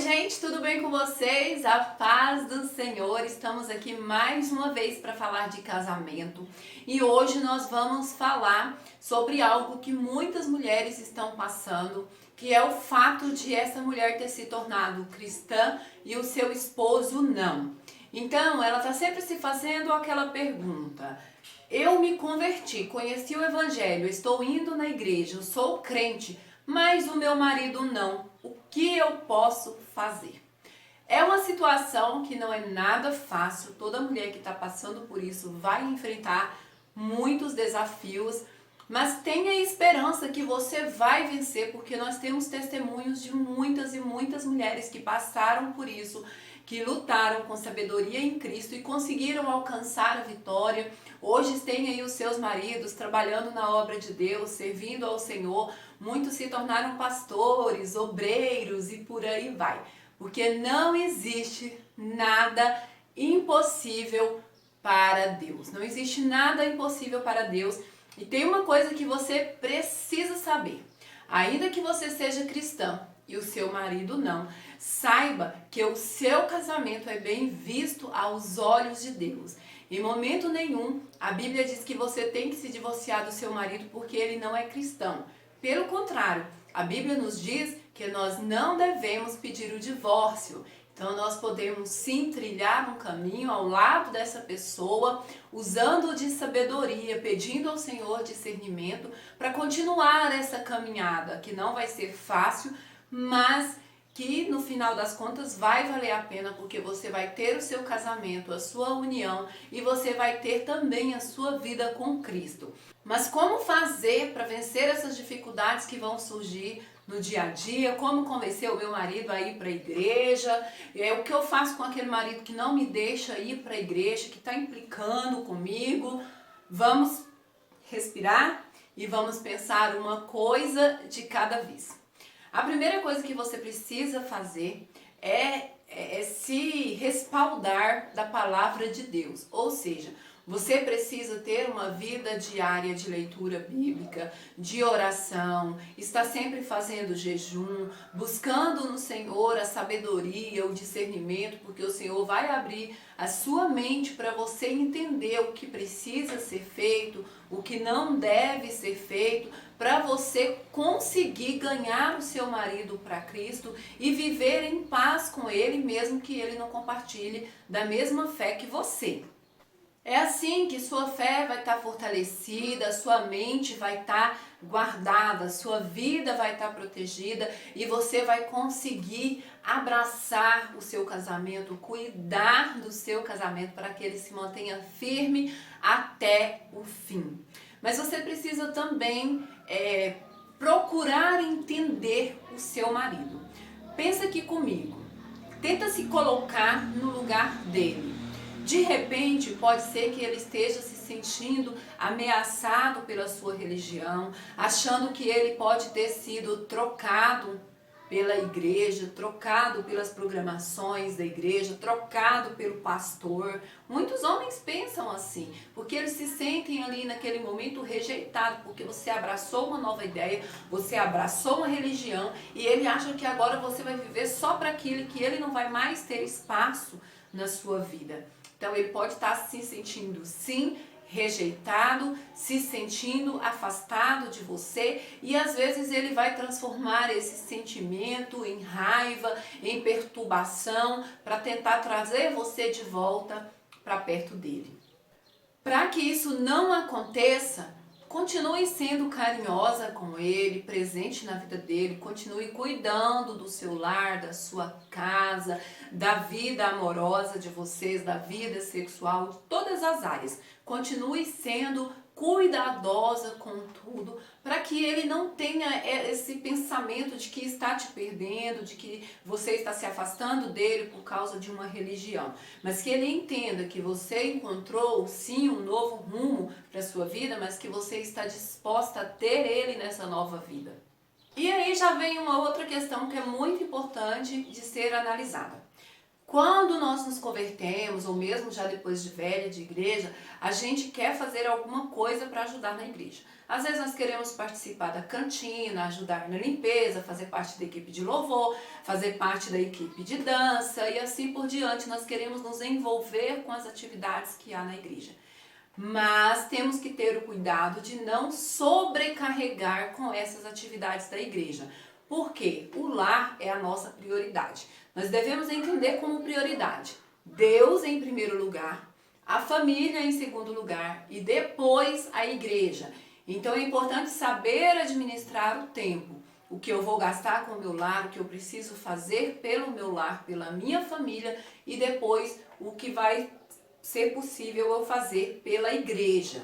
gente, tudo bem com vocês? A paz do Senhor. Estamos aqui mais uma vez para falar de casamento e hoje nós vamos falar sobre algo que muitas mulheres estão passando, que é o fato de essa mulher ter se tornado cristã e o seu esposo não. Então, ela está sempre se fazendo aquela pergunta: eu me converti, conheci o Evangelho, estou indo na igreja, eu sou crente, mas o meu marido não. O que eu posso fazer? É uma situação que não é nada fácil. Toda mulher que está passando por isso vai enfrentar muitos desafios, mas tenha esperança que você vai vencer, porque nós temos testemunhos de muitas e muitas mulheres que passaram por isso, que lutaram com sabedoria em Cristo e conseguiram alcançar a vitória. Hoje têm aí os seus maridos trabalhando na obra de Deus, servindo ao Senhor. Muitos se tornaram pastores, obreiros e por aí vai. Porque não existe nada impossível para Deus. Não existe nada impossível para Deus. E tem uma coisa que você precisa saber. Ainda que você seja cristã e o seu marido não, saiba que o seu casamento é bem visto aos olhos de Deus. Em momento nenhum, a Bíblia diz que você tem que se divorciar do seu marido porque ele não é cristão. Pelo contrário, a Bíblia nos diz que nós não devemos pedir o divórcio. Então nós podemos sim trilhar um caminho ao lado dessa pessoa, usando de sabedoria, pedindo ao Senhor discernimento para continuar essa caminhada, que não vai ser fácil, mas que no final das contas vai valer a pena, porque você vai ter o seu casamento, a sua união, e você vai ter também a sua vida com Cristo. Mas como fazer para vencer essas dificuldades que vão surgir no dia a dia? Como convencer o meu marido a ir para a igreja? O que eu faço com aquele marido que não me deixa ir para a igreja, que está implicando comigo? Vamos respirar e vamos pensar uma coisa de cada vez. A primeira coisa que você precisa fazer é se respaldar da palavra de Deus. Ou seja, você precisa ter uma vida diária de leitura bíblica, de oração, estar sempre fazendo jejum, buscando no Senhor a sabedoria, o discernimento, porque o Senhor vai abrir a sua mente para você entender o que precisa ser feito, o que não deve ser feito, para você conseguir ganhar o seu marido para Cristo e viver em paz com ele, mesmo que ele não compartilhe da mesma fé que você. É assim que sua fé vai estar fortalecida, sua mente vai estar guardada, sua vida vai estar protegida e você vai conseguir abraçar o seu casamento, cuidar do seu casamento para que ele se mantenha firme até o fim. Mas você precisa também procurar entender o seu marido. Pensa aqui comigo, tenta se colocar no lugar dele. De repente, pode ser que ele esteja se sentindo ameaçado pela sua religião, achando que ele pode ter sido trocado pela igreja, trocado pelas programações da igreja, trocado pelo pastor. Muitos homens pensam assim, porque eles se sentem ali naquele momento rejeitados, porque você abraçou uma nova ideia, você abraçou uma religião e ele acha que agora você vai viver só para aquilo, que ele não vai mais ter espaço na sua vida. Então ele pode estar se sentindo sim rejeitado, se sentindo afastado de você e às vezes ele vai transformar esse sentimento em raiva, em perturbação para tentar trazer você de volta para perto dele. Para que isso não aconteça, continue sendo carinhosa com ele, presente na vida dele, continue cuidando do seu lar, da sua casa, da vida amorosa de vocês, da vida sexual, de todas as áreas. Continue sendo cuidadosa com tudo, para que ele não tenha esse pensamento de que está te perdendo, de que você está se afastando dele por causa de uma religião, mas que ele entenda que você encontrou sim um novo rumo para a sua vida, mas que você está disposta a ter ele nessa nova vida. E aí já vem uma outra questão que é muito importante de ser analisada. Quando nós nos convertemos, ou mesmo já depois de velha, de igreja, a gente quer fazer alguma coisa para ajudar na igreja. Às vezes nós queremos participar da cantina, ajudar na limpeza, fazer parte da equipe de louvor, fazer parte da equipe de dança e assim por diante. Nós queremos nos envolver com as atividades que há na igreja. Mas temos que ter o cuidado de não sobrecarregar com essas atividades da igreja. Porque o lar é a nossa prioridade. Nós devemos entender como prioridade Deus em primeiro lugar, a família em segundo lugar e depois a igreja. Então é importante saber administrar o tempo, o que eu vou gastar com o meu lar, o que eu preciso fazer pelo meu lar, pela minha família e depois o que vai ser possível eu fazer pela igreja.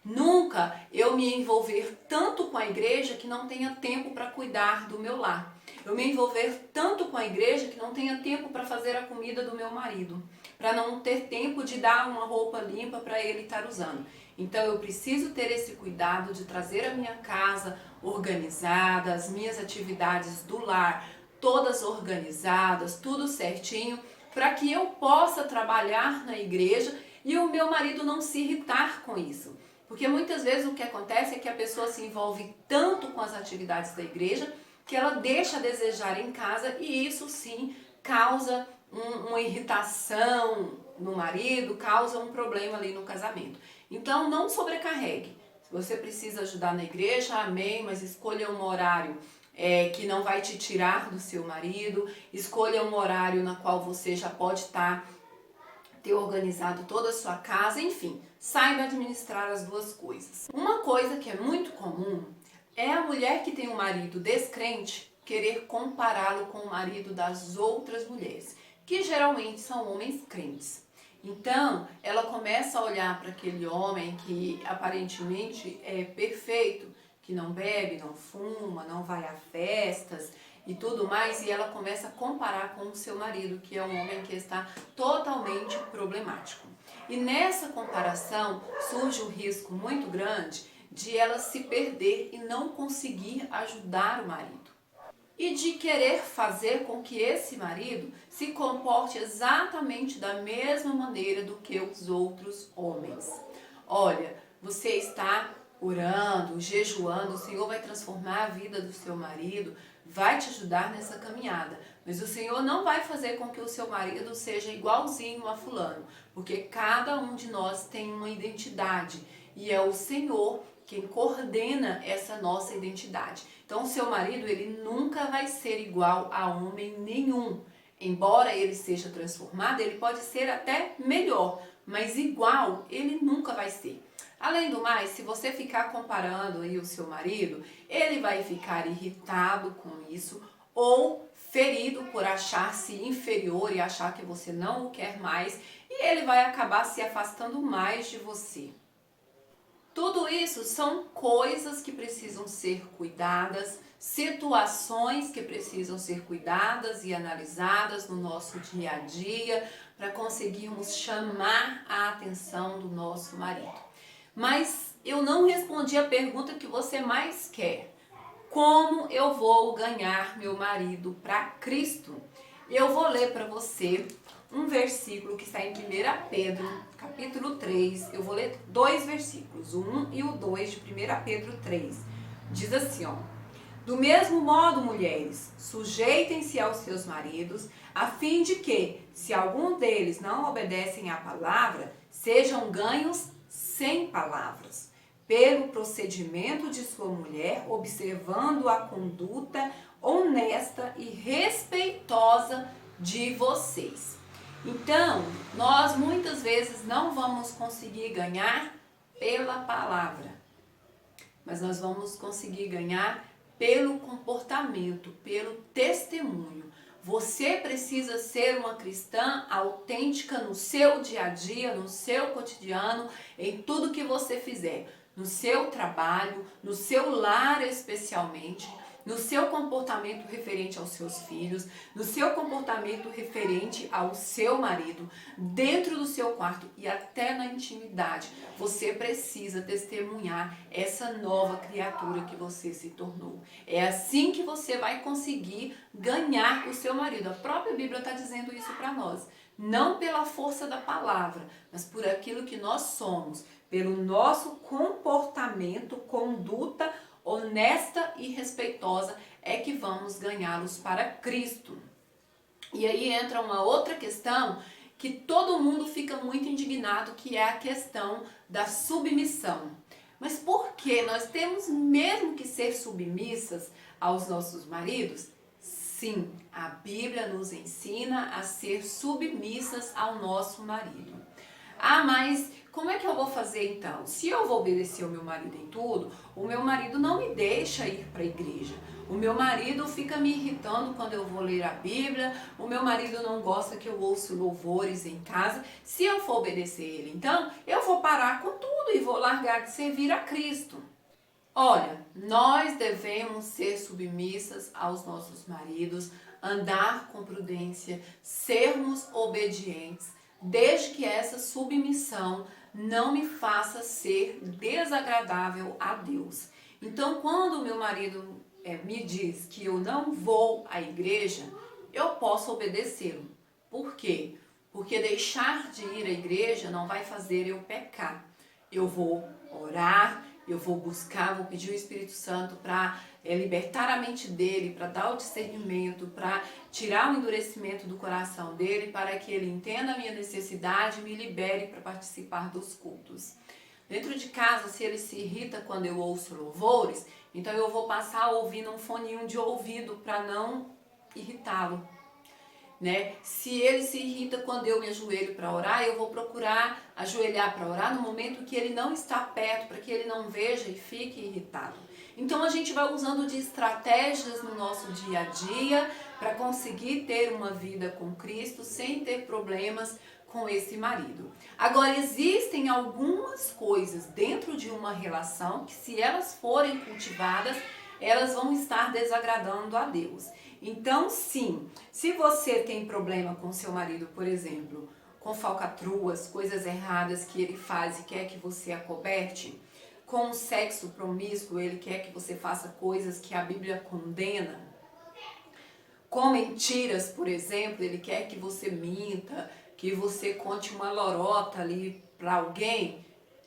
Nunca eu me envolver tanto com a igreja que não tenha tempo para cuidar do meu lar. Eu me envolver tanto com a igreja que não tenha tempo para fazer a comida do meu marido. Para não ter tempo de dar uma roupa limpa para ele estar usando. Então eu preciso ter esse cuidado de trazer a minha casa organizada, as minhas atividades do lar todas organizadas, tudo certinho, para que eu possa trabalhar na igreja e o meu marido não se irritar com isso. Porque muitas vezes o que acontece é que a pessoa se envolve tanto com as atividades da igreja que ela deixa a desejar em casa e isso sim causa uma irritação no marido, causa um problema ali no casamento. Então não sobrecarregue. Se você precisa ajudar na igreja, amém, mas escolha um horário que não vai te tirar do seu marido, escolha um horário na qual você já pode ter organizado toda a sua casa, enfim, saiba administrar as duas coisas. Uma coisa que é muito comum é a mulher que tem um marido descrente querer compará-lo com o marido das outras mulheres, que geralmente são homens crentes. Então, ela começa a olhar para aquele homem que aparentemente é perfeito, que não bebe, não fuma, não vai a festas e tudo mais, e ela começa a comparar com o seu marido, que é um homem que está totalmente problemático. E nessa comparação surge um risco muito grande de ela se perder e não conseguir ajudar o marido. E de querer fazer com que esse marido se comporte exatamente da mesma maneira do que os outros homens. Olha, você está orando, jejuando, o Senhor vai transformar a vida do seu marido, vai te ajudar nessa caminhada. Mas o Senhor não vai fazer com que o seu marido seja igualzinho a fulano, porque cada um de nós tem uma identidade e é o Senhor quem coordena essa nossa identidade. Então o seu marido, ele nunca vai ser igual a homem nenhum. Embora ele seja transformado, ele pode ser até melhor, mas igual ele nunca vai ser. Além do mais, se você ficar comparando aí o seu marido, ele vai ficar irritado com isso ou ferido por achar-se inferior e achar que você não o quer mais e ele vai acabar se afastando mais de você. Tudo isso são coisas que precisam ser cuidadas, situações que precisam ser cuidadas e analisadas no nosso dia a dia para conseguirmos chamar a atenção do nosso marido. Mas eu não respondi a pergunta que você mais quer. Como eu vou ganhar meu marido para Cristo? Eu vou ler para você um versículo que está em 1 Pedro, capítulo 3. Eu vou ler dois versículos, o 1 e o 2 de 1 Pedro 3. Diz assim, ó: do mesmo modo, mulheres, sujeitem-se aos seus maridos, a fim de que, se algum deles não obedecem à palavra, sejam ganhos sem palavras, pelo procedimento de sua mulher, observando a conduta honesta e respeitosa de vocês. Então, nós muitas vezes não vamos conseguir ganhar pela palavra, mas nós vamos conseguir ganhar pelo comportamento, pelo testemunho. Você precisa ser uma cristã autêntica no seu dia a dia, no seu cotidiano, em tudo que você fizer, no seu trabalho, no seu lar especialmente. no seu comportamento referente aos seus filhos, no seu comportamento referente ao seu marido, dentro do seu quarto e até na intimidade. Você precisa testemunhar essa nova criatura que você se tornou. É assim que você vai conseguir ganhar o seu marido. A própria Bíblia está dizendo isso para nós. Não pela força da palavra, mas por aquilo que nós somos, pelo nosso comportamento, conduta honesta e respeitosa, é que vamos ganhá-los para Cristo. E aí entra uma outra questão que todo mundo fica muito indignado, que é a questão da submissão. Mas por que nós temos mesmo que ser submissas aos nossos maridos? Sim, a Bíblia nos ensina a ser submissas ao nosso marido. Ah, mas como é que eu vou fazer então? Se eu vou obedecer ao meu marido em tudo, o meu marido não me deixa ir para a igreja. O meu marido fica me irritando quando eu vou ler a Bíblia. O meu marido não gosta que eu ouça louvores em casa. Se eu for obedecer ele, então, eu vou parar com tudo e vou largar de servir a Cristo. Olha, nós devemos ser submissas aos nossos maridos, andar com prudência, sermos obedientes, desde que essa submissão não me faça ser desagradável a Deus. Então, quando o meu marido me diz que eu não vou à igreja, eu posso obedecê-lo. Por quê? Porque deixar de ir à igreja não vai fazer eu pecar. Eu vou orar, eu vou buscar, vou pedir o Espírito Santo para libertar a mente dele, para dar o discernimento, para tirar o endurecimento do coração dele, para que ele entenda a minha necessidade e me libere para participar dos cultos. Dentro de casa, se ele se irrita quando eu ouço louvores, então eu vou passar ouvindo um foninho de ouvido para não irritá-lo. Né? Se ele se irrita quando eu me ajoelho para orar, eu vou procurar ajoelhar para orar no momento que ele não está perto, para que ele não veja e fique irritado. Então a gente vai usando de estratégias no nosso dia a dia para conseguir ter uma vida com Cristo sem ter problemas com esse marido. Agora, existem algumas coisas dentro de uma relação que, se elas forem cultivadas, elas vão estar desagradando a Deus. Então, sim, se você tem problema com seu marido, por exemplo, com falcatruas, coisas erradas que ele faz e quer que você acoberte, com o sexo promíscuo, ele quer que você faça coisas que a Bíblia condena, com mentiras, por exemplo, ele quer que você minta, que você conte uma lorota ali para alguém,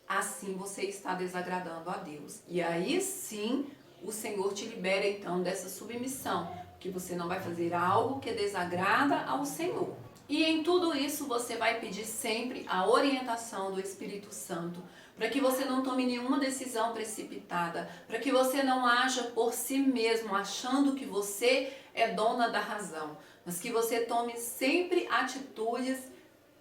assim você está desagradando a Deus. E aí sim, o Senhor te libera então dessa submissão, que você não vai fazer algo que desagrada ao Senhor. E em tudo isso você vai pedir sempre a orientação do Espírito Santo, para que você não tome nenhuma decisão precipitada, para que você não haja por si mesmo, achando que você é dona da razão, mas que você tome sempre atitudes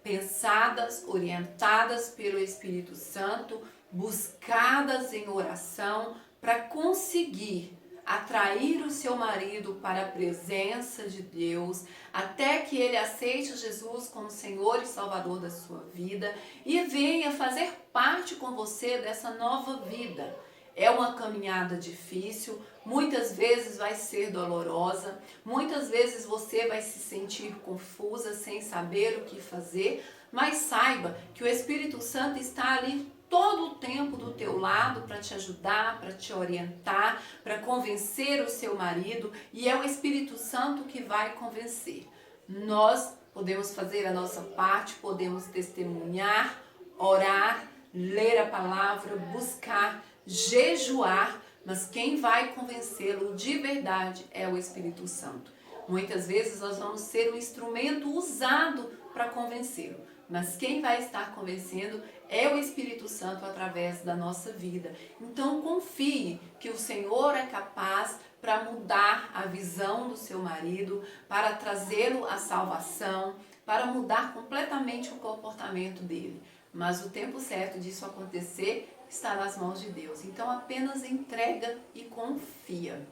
pensadas, orientadas pelo Espírito Santo, buscadas em oração, para conseguir atrair o seu marido para a presença de Deus, até que ele aceite Jesus como Senhor e Salvador da sua vida e venha fazer parte com você dessa nova vida. É uma caminhada difícil, muitas vezes vai ser dolorosa, muitas vezes você vai se sentir confusa, sem saber o que fazer, mas saiba que o Espírito Santo está ali todo o tempo do teu lado para te ajudar, para te orientar, para convencer o seu marido, e é o Espírito Santo que vai convencer. Nós podemos fazer a nossa parte, podemos testemunhar, orar, ler a palavra, buscar, jejuar, mas quem vai convencê-lo de verdade é o Espírito Santo. Muitas vezes nós vamos ser o instrumento usado para convencê-lo, mas quem vai estar convencendo é o Espírito Santo através da nossa vida. Então confie que o Senhor é capaz para mudar a visão do seu marido, para trazê-lo à salvação, para mudar completamente o comportamento dele. Mas o tempo certo disso acontecer está nas mãos de Deus. Então apenas entrega e confia.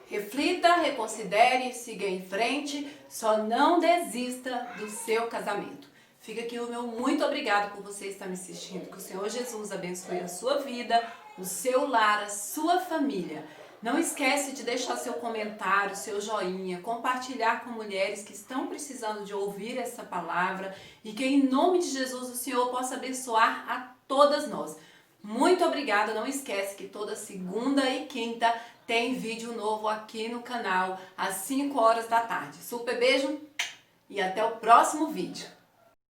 Reflita, reconsidere, siga em frente, só não desista do seu casamento. Fica aqui o meu muito obrigado por você estar me assistindo. Que o Senhor Jesus abençoe a sua vida, o seu lar, a sua família. Não esquece de deixar seu comentário, seu joinha, compartilhar com mulheres que estão precisando de ouvir essa palavra e que em nome de Jesus o Senhor possa abençoar a todas nós. Muito obrigada, não esquece que toda segunda e quinta tem vídeo novo aqui no canal às 5 horas da tarde. Super beijo e até o próximo vídeo.